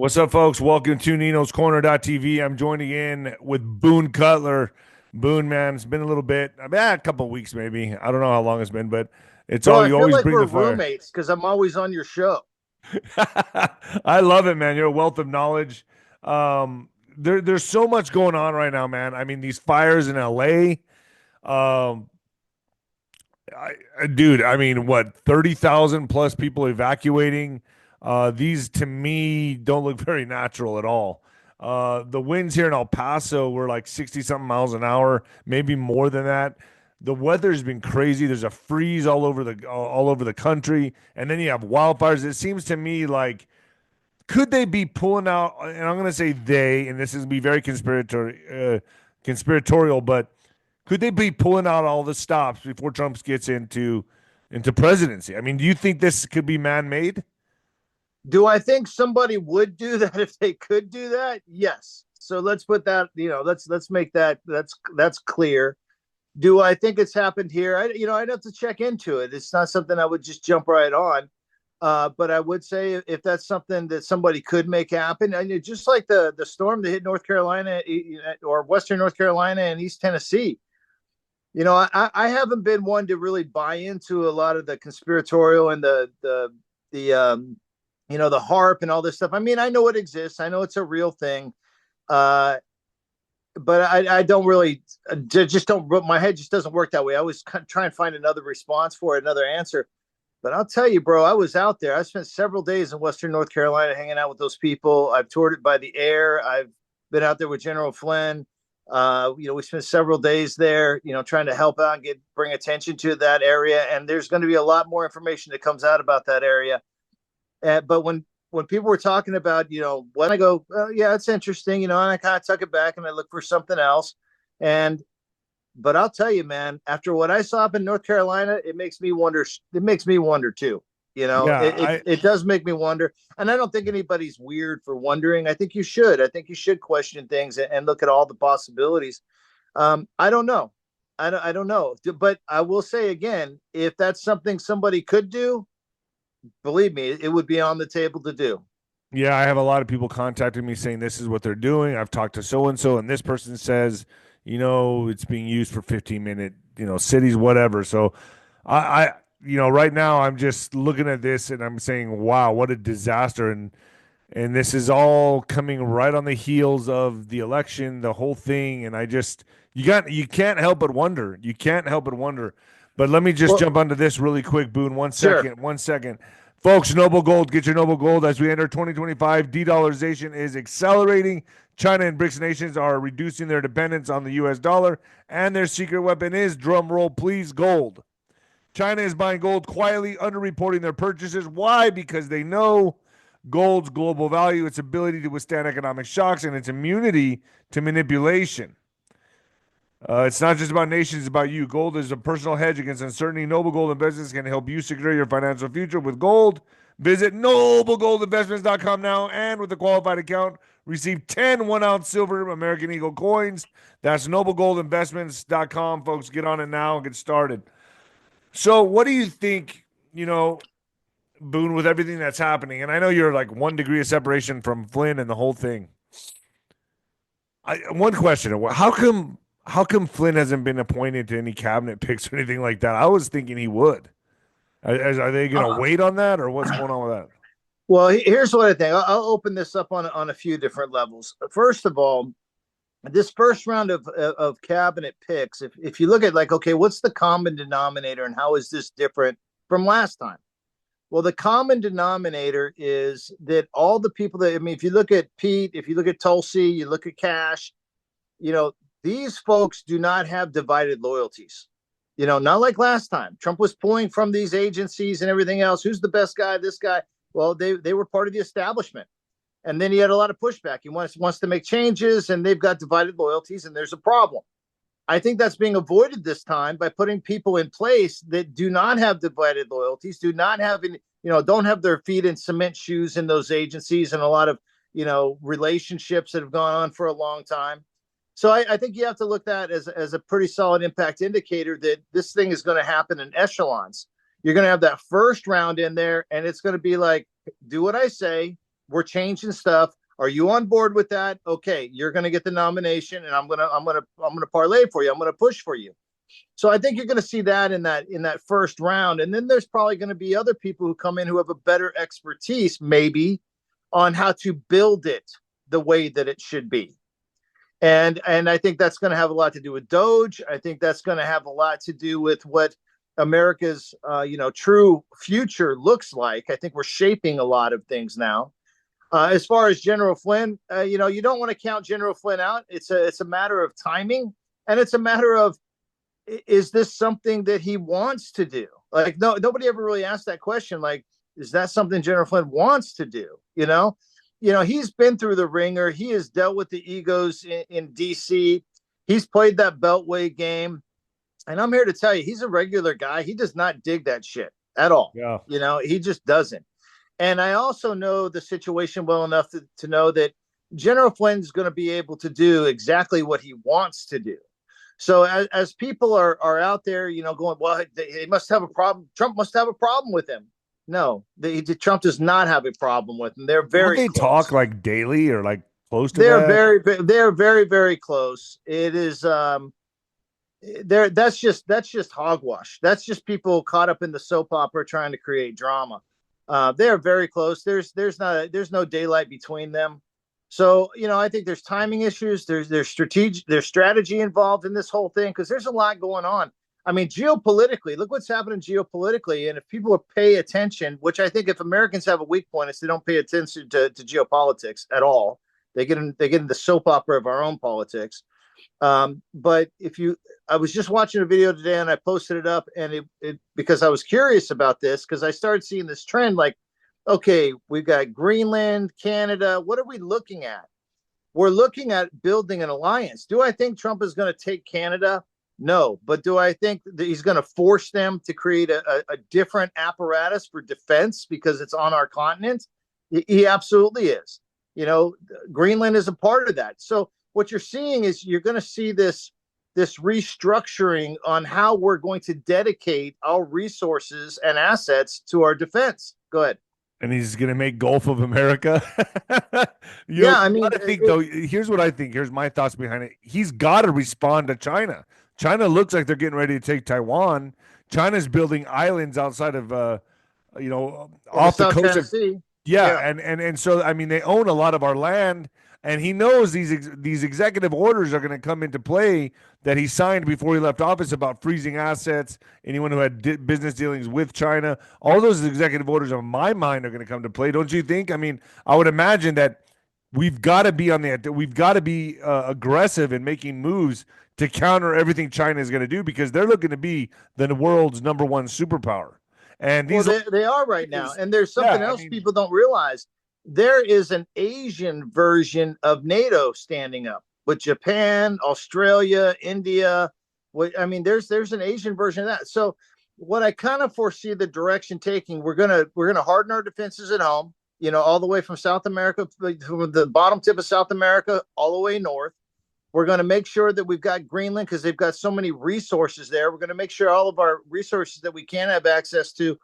What's up, folks? Welcome to Nino's Corner.tv. I'm joined again with Boone Cutler. Boone, man, it's been a little bit, a couple of weeks maybe. I don't know how long it's been, but it's Bro, all I you feel always like bring we're the fire. roommates because I'm always on your show. I love it, man. You're a wealth of knowledge. There's so much going on right now, man. I mean, these fires in LA. Um, dude, I mean, what, 30,000 plus people evacuating? These to me don't look very natural at all. The winds here in El Paso were like 60 something miles an hour, maybe more than that. The weather's been crazy. There's a freeze all over the country, and then you have wildfires. It seems to me like could they be pulling out? And I'm going to say they, and this is going to be very conspiratorial, but could they be pulling out all the stops before Trump gets into presidency? I mean, do you think this could be man-made? Do I think somebody would do that if they could do that? Yes. So let's put that, let's make that's clear. Do I think it's happened here? I'd have to check into it. It's not something I would just jump right on. But I would say if that's something that somebody could make happen, and just like the storm that hit North Carolina or Western North Carolina and East Tennessee, I haven't been one to really buy into a lot of the conspiratorial and the harp and all this stuff. I mean, I know it exists. I know it's a real thing. Uh, but I don't really just don't. My head just doesn't work that way. I always try and find another response for it, another answer. But I'll tell you, bro, I was out there. I spent several days in Western North Carolina hanging out with those people. I've toured it by the air. I've been out there with General Flynn. We spent several days there, trying to help out and bring attention to that area. And there's going to be a lot more information that comes out about that area. But when people were talking about, when I go, yeah, it's interesting, and I kind of tuck it back and I look for something else. But I'll tell you, man, after what I saw up in North Carolina, it makes me wonder. It makes me wonder too. Yeah, It does make me wonder. And I don't think anybody's weird for wondering. I think you should. I think you should question things and look at all the possibilities. I don't know. I don't know. But I will say again, if that's something somebody could do, believe me, it would be on the table to do. yeah, I have a lot of people contacting me saying this is what they're doing. I've talked to so and so, and this person says, it's being used for 15-minute, cities, whatever. So right now I'm just looking at this and I'm saying, wow, what a disaster. And this is all coming right on the heels of the election, the whole thing. And you can't help but wonder. You can't help but wonder. But let me just Well, jump onto this really quick, Boone. sure. 1 second. Folks, Noble Gold, get your Noble Gold as we enter 2025. De-dollarization is accelerating. China and BRICS nations are reducing their dependence on the U.S. dollar, and their secret weapon is, drum roll please, gold. China is buying gold quietly, underreporting their purchases. Why? Because they know gold's global value, its ability to withstand economic shocks, and its immunity to manipulation. It's not just about nations, it's about you. Gold is a personal hedge against uncertainty. Noble Gold Investments can help you secure your financial future with gold. Visit noblegoldinvestments.com now, and with a qualified account, receive 10 1-ounce silver American Eagle coins. That's noblegoldinvestments.com, folks. Get on it now and get started. So, what do you think, Boone, with everything that's happening? And I know you're like 1 degree of separation from Flynn and the whole thing. One question: How come Flynn hasn't been appointed to any cabinet picks or anything like that? I was thinking he would. Are they going to wait on that, or what's going on with that? Well, here's what I think. I'll open this up on a few different levels. First of all, this first round of cabinet picks, if you look at like, okay, what's the common denominator and how is this different from last time? Well, the common denominator is that all the people that, I mean, if you look at Pete, if you look at 𝗀𝗟ce, you look at Cash, these folks do not have divided loyalties. Not like last time. Trump was pulling from these agencies and everything else. Who's the best guy? This guy. Well, they were part of the establishment. And then he had a lot of pushback. He wants to make changes, and they've got divided loyalties, and there's a problem. I think that's being avoided this time by putting people in place that do not have divided loyalties, do not have, don't have their feet in cement shoes in those agencies, and a lot of, relationships that have gone on for a long time. So I think you have to look at that as a pretty solid impact indicator that this thing is going to happen in echelons. You're going to have that first round in there, and it's going to be like, do what I say, we're changing stuff. Are you on board with that? Okay, you're going to get the nomination, and I'm going to parlay for you. I'm going to push for you. So I think you're going to see that in that first round, and then there's probably going to be other people who come in who have a better expertise, maybe, on how to build it the way that it should be. And I think that's going to have a lot to do with Doge. I think that's going to have a lot to do with what America's true future looks like. I think we're shaping a lot of things now. As far as General Flynn, you don't want to count General Flynn out. It's a matter of timing, and it's a matter of, is this something that he wants to do? Like, no, nobody ever really asked that question. Like, is that something General Flynn wants to do? He's been through the ringer. He has dealt with the egos in DC. He's played that Beltway game. And I'm here to tell you, he's a regular guy. He does not dig that shit at all. Yeah. He just doesn't. And I also know the situation well enough to know that General Flynn's going to be able to do exactly what he wants to do. So as people are out there, going, well, they must have a problem. Trump must have a problem with him. No, Trump does not have a problem with him. They're very. Don't they close. talk like daily or like close to they're that? They're very, very close. It is that's just hogwash. That's just people caught up in the soap opera trying to create drama. They're very close. There's no daylight between them. So, I think there's timing issues. There's strategy involved in this whole thing, because there's a lot going on. I mean, geopolitically, look what's happening geopolitically. And if people pay attention, which I think if Americans have a weak point, it's they don't pay attention to geopolitics at all. They get in the soap opera of our own politics. But I was just watching a video today and I posted it up, and it because I was curious about this, because I started seeing this trend, like, okay, we've got Greenland, Canada. What are we looking at? We're looking at building an alliance. Do I think Trump is going to take Canada? No. But do I think that he's going to force them to create a different apparatus for defense because it's on our continent? He absolutely is. Greenland is a part of that. So what you're seeing is you're going to see this restructuring on how we're going to dedicate our resources and assets to our defense. Go ahead. And he's going to make Gulf of America. I think, though, here's what I think. Here's my thoughts behind it. He's got to respond to China. China looks like they're getting ready to take Taiwan. China's building islands outside of, off the coast of Tennessee. Yeah. And so, I mean, they own a lot of our land, and he knows these executive orders are going to come into play that he signed before he left office about freezing assets, anyone who had business dealings with China. All those executive orders, on my mind, are going to come to play. Don't you think? I mean, I would imagine that we've got to be aggressive in making moves to counter everything China is going to do, because they're looking to be the world's #1 superpower. And they are right now. And there's something else people don't realize. There is an Asian version of NATO standing up with Japan, Australia, India. There's an Asian version of that. So what I kind of foresee the direction taking, we're gonna harden our defenses at home, all the way from South America, from the bottom tip of South America, all the way north. We're going to make sure that we've got Greenland, because they've got so many resources there. We're going to make sure all of our resources that we can have access to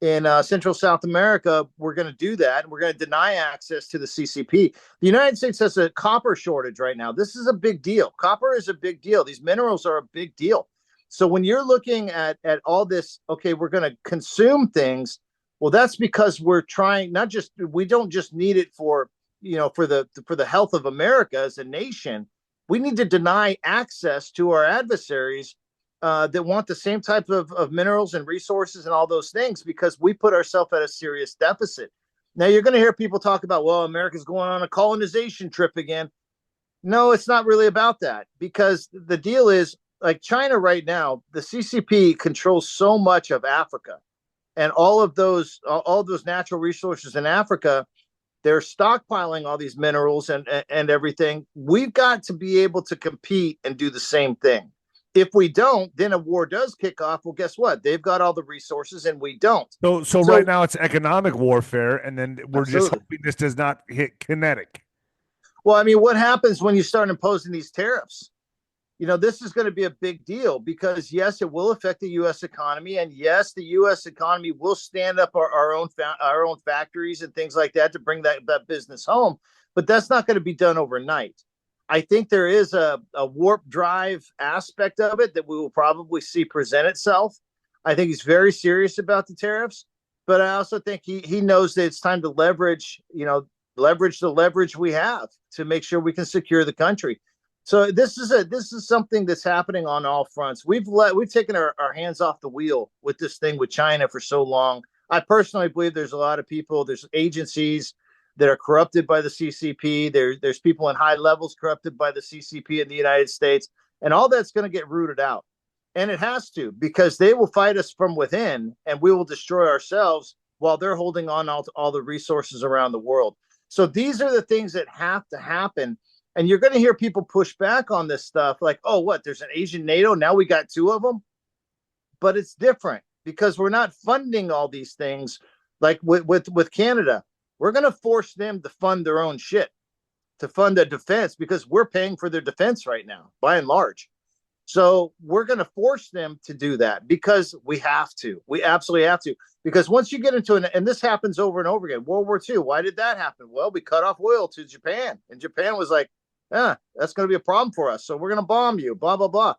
in Central South America, we're going to do that. We're going to deny access to the CCP. The United States has a copper shortage right now. This is a big deal. Copper is a big deal. These minerals are a big deal. So when you're looking at all this, okay, we're going to consume things. Well, that's because we're trying, we don't just need it for the health of America as a nation. We need to deny access to our adversaries that want the same type of minerals and resources and all those things, because we put ourselves at a serious deficit. Now, you're going to hear people talk about, well, America's going on a colonization trip again. No, it's not really about that, because the deal is, like China right now, the CCP controls so much of Africa, and all those natural resources in Africa. They're stockpiling all these minerals and everything. We've got to be able to compete and do the same thing. If we don't, then a war does kick off. Well, guess what? They've got all the resources and we don't. So right now it's economic warfare, and then we're just hoping this does not hit kinetic. Well, I mean, what happens when you start imposing these tariffs? this is going to be a big deal because yes, it will affect the U.S. economy, and yes, the U.S. economy will stand up our own factories and things like that to bring that business home. But that's not going to be done overnight. I think there is a warp drive aspect of it that we will probably see present itself. I think he's very serious about the tariffs, but I also think he knows that it's time to leverage the leverage we have to make sure we can secure the country. So this is something that's happening on all fronts. We've taken our hands off the wheel with this thing with China for so long. I personally believe there's a lot of people, there's agencies that are corrupted by the CCP. There's people in high levels corrupted by the CCP in the United States, and all that's going to get rooted out. And it has to, because they will fight us from within, and we will destroy ourselves while they're holding on to all the resources around the world. So these are the things that have to happen. And you're going to hear people push back on this stuff like, oh, what? There's an Asian NATO. Now we got two of them. But it's different because we're not funding all these things like with Canada. We're going to force them to fund their own shit, to fund their defense, because we're paying for their defense right now, by and large. So we're going to force them to do that because we have to. We absolutely have to. Because once you get into and this happens over and over again. World War II, why did that happen? Well, we cut off oil to Japan. And Japan was like, that's going to be a problem for us. So we're going to bomb you, blah, blah, blah.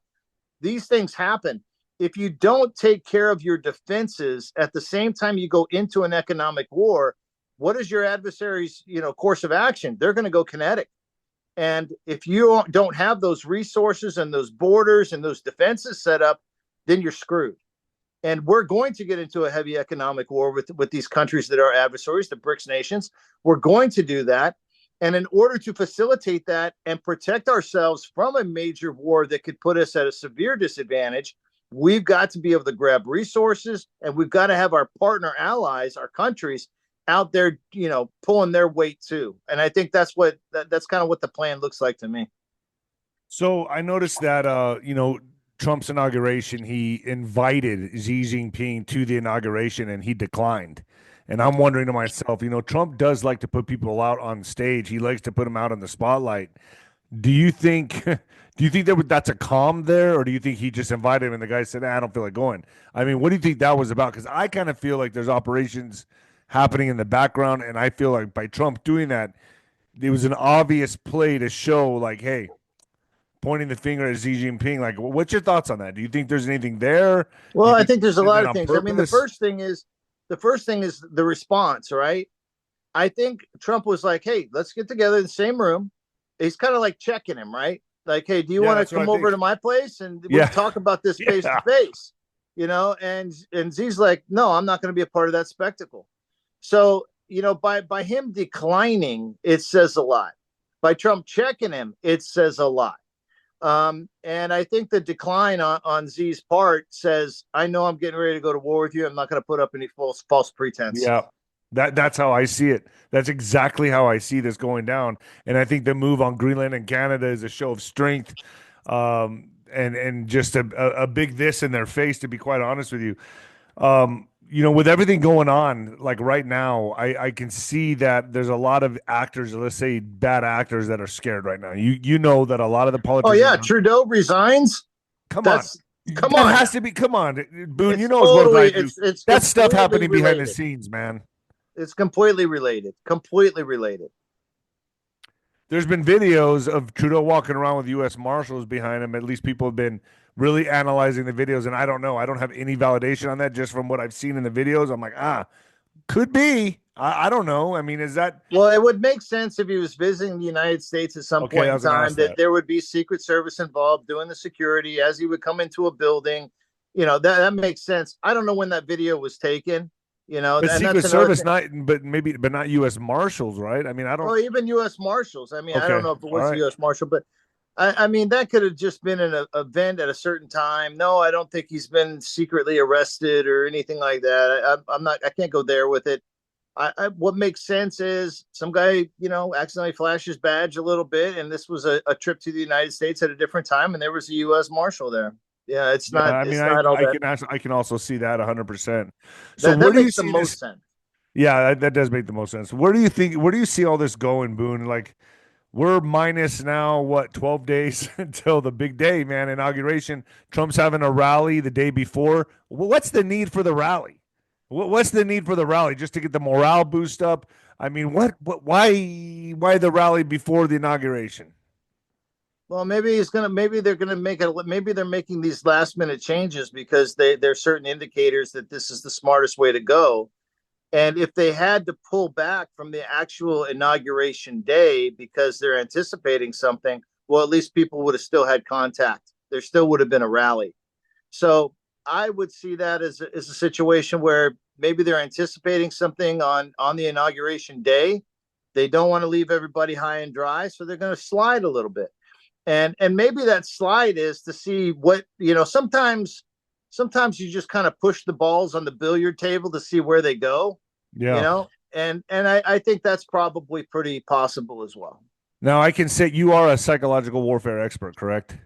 These things happen. If you don't take care of your defenses at the same time you go into an economic war, what is your adversary's, course of action? They're going to go kinetic. And if you don't have those resources and those borders and those defenses set up, then you're screwed. And we're going to get into a heavy economic war with these countries that are adversaries, the BRICS nations. We're going to do that. And in order to facilitate that and protect ourselves from a major war that could put us at a severe disadvantage, we've got to be able to grab resources, and we've got to have our partner allies, our countries, out there, pulling their weight too. And I think that's kind of what the plan looks like to me. So I noticed that, Trump's inauguration, he invited Xi Jinping to the inauguration and he declined. And I'm wondering to myself, Trump does like to put people out on stage. He likes to put them out in the spotlight. Do you think that's a calm there, or do you think he just invited him and the guy said, I don't feel like going? I mean, what do you think that was about? Because I kind of feel like there's operations happening in the background, and I feel like by Trump doing that, it was an obvious play to show, like, hey, pointing the finger at Xi Jinping. Like, what's your thoughts on that? Do you think there's anything there? Well, I think there's a lot of things. Purpose? I mean, the first thing is the response, right? I think Trump was like, hey, let's get together in the same room. He's kind of like checking him, right? Like, hey, do you want to come over to my place and we'll talk about this face to face? And Xi's like, no, I'm not going to be a part of that spectacle. So, by him declining, it says a lot. By Trump checking him, it says a lot. And I think the decline on Xi's part says, I know I'm getting ready to go to war with you. I'm not going to put up any false pretense. Yeah, that's how I see it. That's exactly how I see this going down. And I think the move on Greenland and Canada is a show of strength, and just a big this in their face, to be quite honest with you. With everything going on, like right now, I can see that there's a lot of actors, let's say bad actors, that are scared right now. You know that a lot of the politicians. Oh yeah, Trudeau resigns. Come on. That has to be. Come on, Boone. It's as well as I do. It's that stuff happening related. behind the scenes, man. It's completely related. Completely related. There's been videos of Trudeau walking around with U.S. Marshals behind him. At least people have been really analyzing the videos, and I don't know. I don't have any validation on that. Just from what I've seen in the videos, I'm like, could be. I don't know. I mean, is that? Well, it would make sense if he was visiting the United States at some point in time that there would be Secret Service involved doing the security as he would come into a building. That makes sense. I don't know when that video was taken. But Secret Service, but not U.S. Marshals, right? I mean, I don't. Well, even U.S. Marshals. I mean, I don't know if it was the U.S. Marshal, but I mean, that could have just been an event at a certain time. No, I don't think he's been secretly arrested or anything like that. I can't go there with it. What makes sense is some guy, accidentally flashed his badge a little bit, and this was a trip to the United States at a different time, and there was a U.S. Marshal there. Yeah, it's not. I mean, I can also see that 100%. So that makes the most sense. Yeah, that does make the most sense. Where do you see all this going, Boone? Like, we're minus now what 12 days until the big day, man, inauguration. Trump's having a rally the day before. What's the need for the rally? What's the need for the rally? Just to get the morale boost up? I mean, why the rally before the inauguration? Well, maybe they're gonna make it. Maybe they're making these last minute changes because there's certain indicators that this is the smartest way to go. And if they had to pull back from the actual inauguration day because they're anticipating something, well, at least people would have still had contact. There still would have been a rally. So I would see that as a situation where maybe they're anticipating something on the inauguration day. They don't want to leave everybody high and dry, so they're going to slide a little bit. And maybe that slide is to see what, sometimes you just kind of push the balls on the billiard table to see where they go. Yeah. And I think that's probably pretty possible as well. Now I can say you are a psychological warfare expert, correct?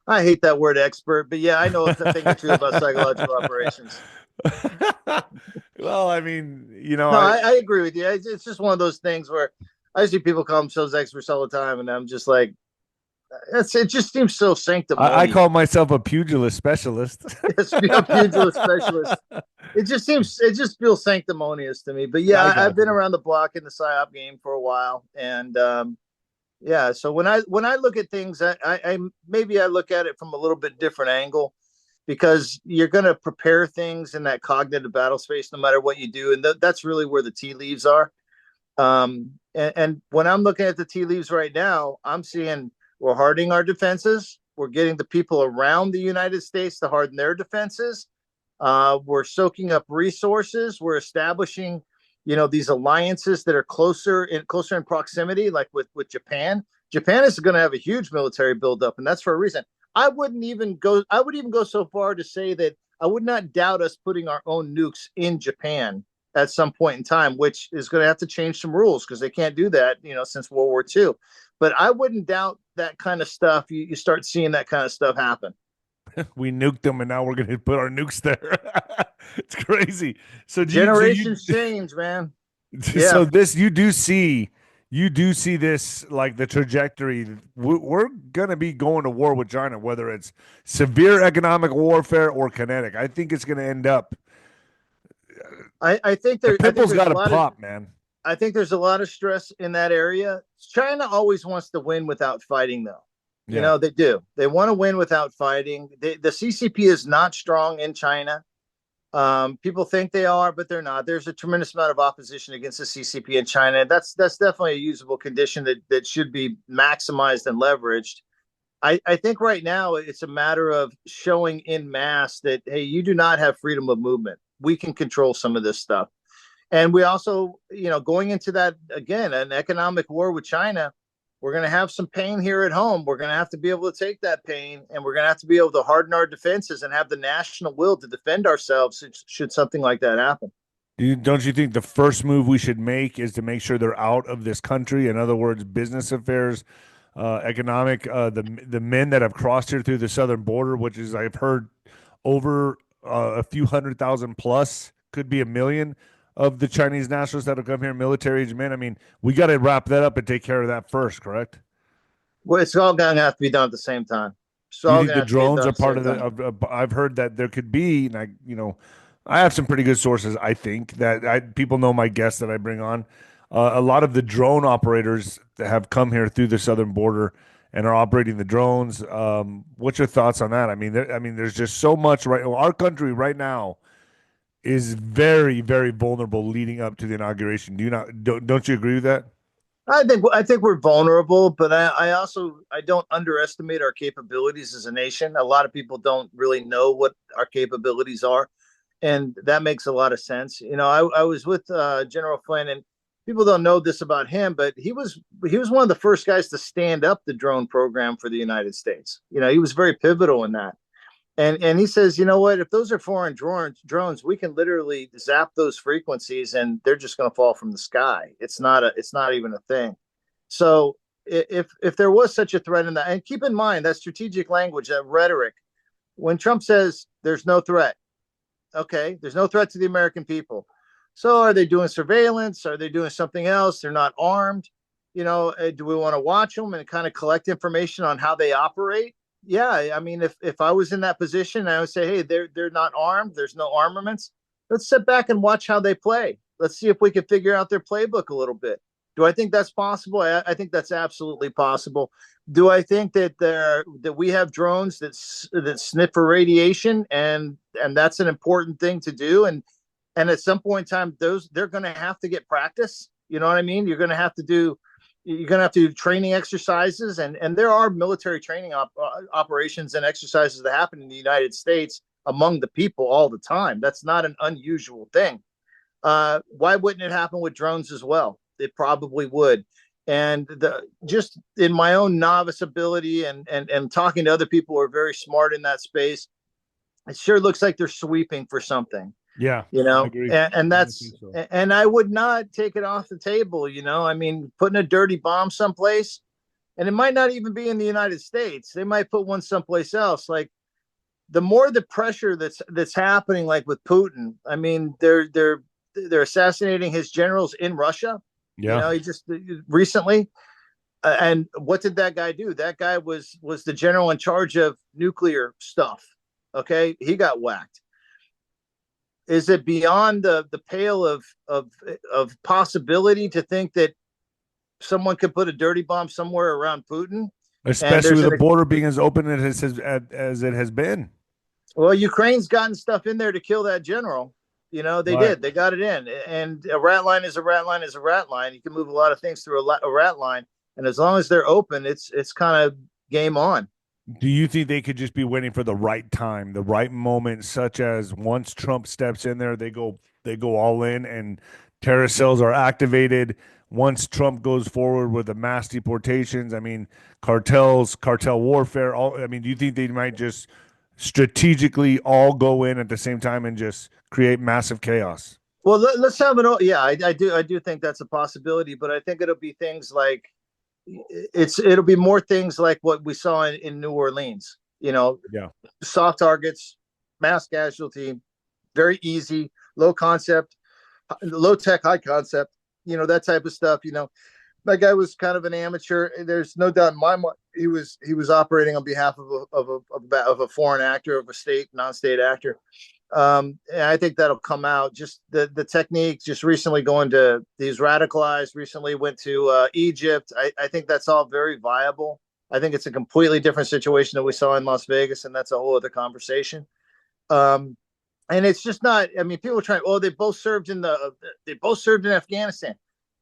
I hate that word expert, but yeah, I know a thing or two about psychological operations. Well, I mean, No, I agree with you. It's just one of those things where I see people call themselves experts all the time, and I'm just like, it just seems so sanctimonious. I call myself a pugilist specialist. Yes, a pugilist specialist. It just feels sanctimonious to me. But yeah, I've been around the block in the psyop game for a while, and yeah. So when I look at things, I maybe I look at it from a little bit different angle, because you're going to prepare things in that cognitive battle space no matter what you do, and that's really where the tea leaves are. And when I'm looking at the tea leaves right now, I'm seeing we're hardening our defenses. We're getting the people around the United States to harden their defenses. We're soaking up resources. We're establishing, these alliances that are closer in proximity, like with Japan. Japan is going to have a huge military buildup, and that's for a reason. I would even go so far to say that I would not doubt us putting our own nukes in Japan at some point in time, which is going to have to change some rules because they can't do that, since World War II. But I wouldn't doubt that kind of stuff. You start seeing that kind of stuff happen. We nuked them, and now we're going to put our nukes there. It's crazy. So generations change, man. So you do see this, like the trajectory. We're going to be going to war with China, whether it's severe economic warfare or kinetic. I think it's going to end up. I think the pimple's got to pop, man. I think there's a lot of stress in that area. China always wants to win without fighting, though. Yeah. They do. They want to win without fighting. The CCP is not strong in China. People think they are, but they're not. There's a tremendous amount of opposition against the CCP in China. That's definitely a usable condition that should be maximized and leveraged. I think right now it's a matter of showing in mass that, hey, you do not have freedom of movement. We can control some of this stuff. And we also, going into that, again, an economic war with China, we're going to have some pain here at home. We're going to have to be able to take that pain, and we're going to have to be able to harden our defenses and have the national will to defend ourselves should something like that happen. Don't you think the first move we should make is to make sure they're out of this country? In other words, business affairs, economic, the men that have crossed here through the southern border, which is, I've heard, over a few 100,000 plus, could be 1 million of the Chinese nationals that have come here, military age men. I mean, we got to wrap that up and take care of that first, correct? Well, it's all going to have to be done at the same time. So you think the drones are part of the? I've heard that there could be, and I have some pretty good sources. I think that people know my guests that I bring on. A lot of the drone operators that have come here through the southern border and are operating the drones. What's your thoughts on that? I mean, there's just so much right. Our country right now is very, very vulnerable leading up to the inauguration. Don't you agree with that? I think we're vulnerable, but I also don't underestimate our capabilities as a nation. A lot of people don't really know what our capabilities are, and that makes a lot of sense. I was with General Flynn, and people don't know this about him, but he was one of the first guys to stand up the drone program for the United States. He was very pivotal in that. And he says, you know what, if those are foreign drones, we can literally zap those frequencies and they're just going to fall from the sky. It's not even a thing. So if there was such a threat in that, and keep in mind that strategic language, that rhetoric, when Trump says there's no threat, okay, there's no threat to the American people. So are they doing surveillance? Are they doing something else? They're not armed. do we want to watch them and kind of collect information on how they operate? Yeah, I mean, if I was in that position, I would say, hey, they're not armed. There's no armaments. Let's sit back and watch how they play. Let's see if we can figure out their playbook a little bit. Do I think that's possible? I think that's absolutely possible. Do I think that we have drones that sniff for radiation, and that's an important thing to do, and at some point in time, they're going to have to get practice. You know what I mean? You're going to have to do training exercises, and there are military training operations and exercises that happen in the United States among the people all the time. That's not an unusual thing. Why wouldn't it happen with drones as well? It probably would. And just in my own novice ability and talking to other people who are very smart in that space, it sure looks like they're sweeping for something. Yeah, I agree. And that's so. And I would not take it off the table. I mean, putting a dirty bomb someplace, and it might not even be in the United States. They might put one someplace else. Like, the more the pressure that's happening, like with Putin. I mean, they're assassinating his generals in Russia. Yeah, he just recently. And what did that guy do? That guy was the general in charge of nuclear stuff. Okay, he got whacked. Is it beyond the pale of possibility to think that someone could put a dirty bomb somewhere around Putin? Especially with the border being as open as it has been. Well, Ukraine's gotten stuff in there to kill that general. They did. They got it in. And a rat line is a rat line is a rat line. You can move a lot of things through a rat line. And as long as they're open, it's kind of game on. Do you think they could just be waiting for the right time, the right moment, such as once Trump steps in there, they go all in and terror cells are activated? Once Trump goes forward with the mass deportations, I mean, cartel warfare, do you think they might just strategically all go in at the same time and just create massive chaos? Well, let's have I do think that's a possibility, but I think it'll be things like it'll be more things like what we saw in New Orleans. Soft targets, mass casualty, very easy, low concept, low tech, high concept. That type of stuff. That guy was kind of an amateur. There's no doubt in my mind he was operating on behalf of a foreign actor, of a non-state actor. And I think that'll come out. Just the technique. Just recently going to these radicalized. Recently went to Egypt. I think that's all very viable. I think it's a completely different situation that we saw in Las Vegas, and that's a whole other conversation. And it's just not. I mean, people are trying. Oh, they both served in Afghanistan.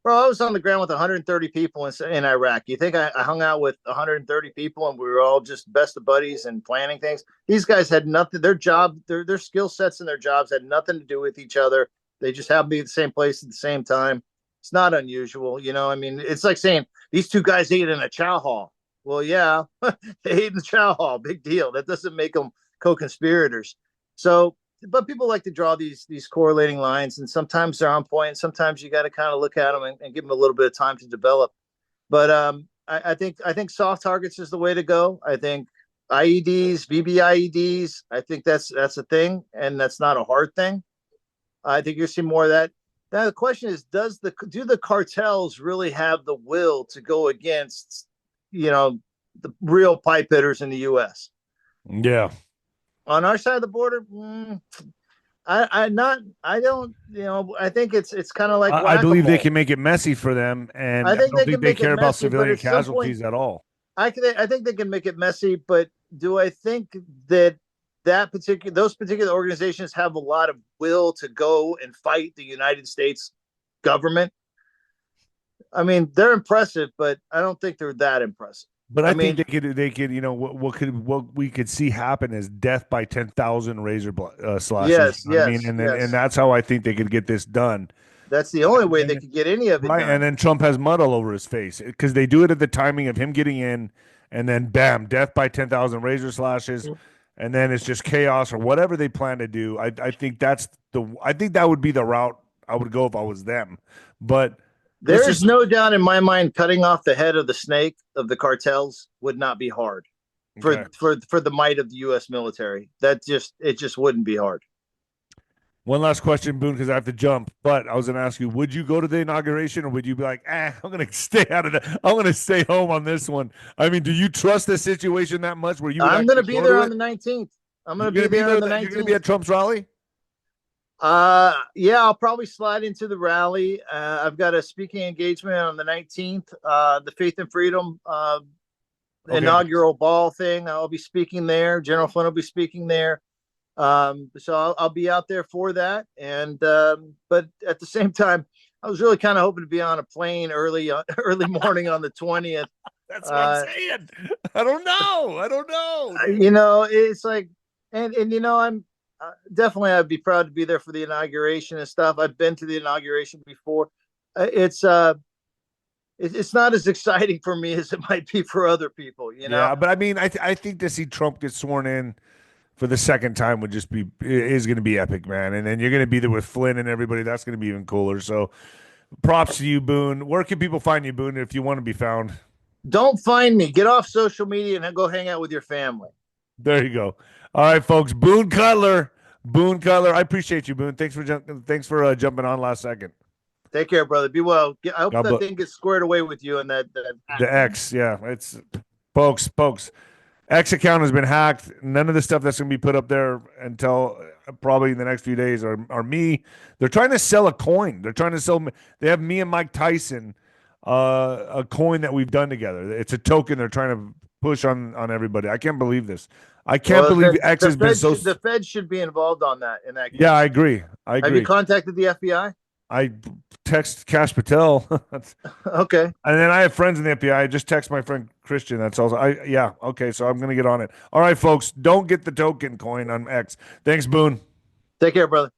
Bro, I was on the ground with 130 people in Iraq. You think I hung out with 130 people and we were all just best of buddies and planning things? These guys had nothing. Their job, their skill sets and their jobs had nothing to do with each other. They just happened to be at the same place at the same time. It's not unusual. I mean, it's like saying these two guys ate in a chow hall. Well, yeah, they ate in the chow hall. Big deal. That doesn't make them co-conspirators. So, but people like to draw these correlating lines, and sometimes they're on point, and sometimes you got to kind of look at them and give them a little bit of time to develop. But I think soft targets is the way to go. I think IEDs, BBIEDs, I think that's a thing, and that's not a hard thing. I think you'll see more of that. Now the question is, do the cartels really have the will to go against, the real pipe hitters in the U.S.? Yeah. On our side of the border, I don't. I think it's kind of like I believe they can make it messy for them, and I don't think they care about civilian casualties at all. I think they can make it messy, but do I think those particular organizations have a lot of will to go and fight the United States government? I mean, they're impressive, but I don't think they're that impressive. But I think they could, what we could see happen is death by 10,000 razor slashes. Yes, and that's how I think they could get this done. That's the only way they could get any of it right, done. And then Trump has mud all over his face because they do it at the timing of him getting in, and then bam, death by 10,000 razor slashes, and then it's just chaos or whatever they plan to do. I think that would be the route I would go if I was them, but. There is no doubt in my mind cutting off the head of the snake of the cartels would not be hard for the might of the U.S. military. It just wouldn't be hard. One last question, Boone, because I have to jump. But I was going to ask you: would you go to the inauguration, or would you be like, I'm going to stay out of the, I'm going to stay home on this one? I mean, do you trust the situation that much where you would I'm going to actually be go there to on it? the 19th. I'm You're going to going to be be there on there. the You're going to be 19th. at Trump's rally. Yeah, I'll probably slide into the rally. I've got a speaking engagement on the 19th, the Faith and Freedom Okay. inaugural ball thing. I'll be speaking there. General Flynn will be speaking there. So I'll be out there for that. And but at the same time, I was really kind of hoping to be on a plane early morning on the 20th. That's what I'm saying. I don't know. I don't know. Dude. You know, it's like, and you know, I'm definitely I'd be proud to be there for the inauguration and stuff. I've been to the inauguration before. It's not as exciting for me as it might be for other people. You know. Yeah, but I mean, I think to see Trump get sworn in for the second time would just be is going to be epic, man. And then you're going to be there with Flynn and everybody. That's going to be even cooler. So, props to you, Boone. Where can people find you, Boone, if you want to be found? Don't find me. Get off social media and go hang out with your family. There you go. All right, folks. Boone Cutler. Boone Cutler. I appreciate you, Boone. Thanks for jumping on last second. Take care, brother. Be well. I hope God that bless. thing gets squared away with you and that. The X, yeah. It's folks. X account has been hacked. None of the stuff that's going to be put up there until probably in the next few days are me. They're trying to sell a coin. They're trying to sell. They have me and Mike Tyson, a coin that we've done together. It's a token they're trying to push on everybody. I can't believe this. I can't believe X has been so. The Fed should be involved on that. In that case. Yeah, I agree. Have you contacted the FBI? I text 𝗏𝗃𝗃𝗏. Okay. And then I have friends in the FBI. I just text my friend Christian. That's also yeah. Okay, so I'm gonna get on it. All right, folks. Don't get the token coin on X. Thanks, Boone. Take care, brother.